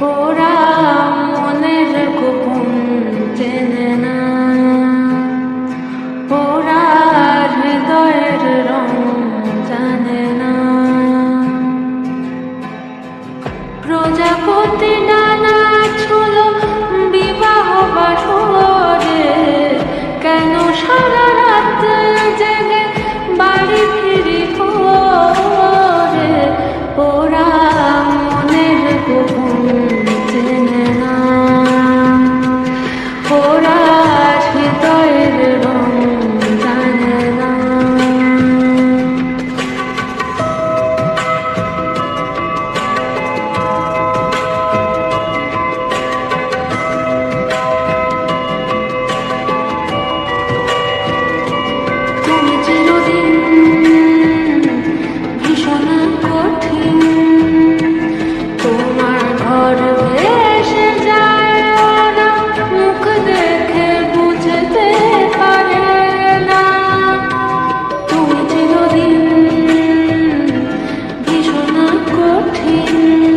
ওরা মনের গোপন চেনে না, ওরা হৃদয়ের রং জানে না। প্রজাপতি ডানা ছিল বিবাহ বাসরে, কেন সারা রাত জেগে বাড়ি ফিরি করে? ওরা মনের গোপন চেনে না, ওরা হৃদয়ের রং জানে না। তুমি চিরদিন ভীষণ কঠিন, তোমার ঘর ভেসে যায়, ওরা মুখ দেখে বুঝতে পারে না। তুমি চিরদিন ভীষণ কঠিন।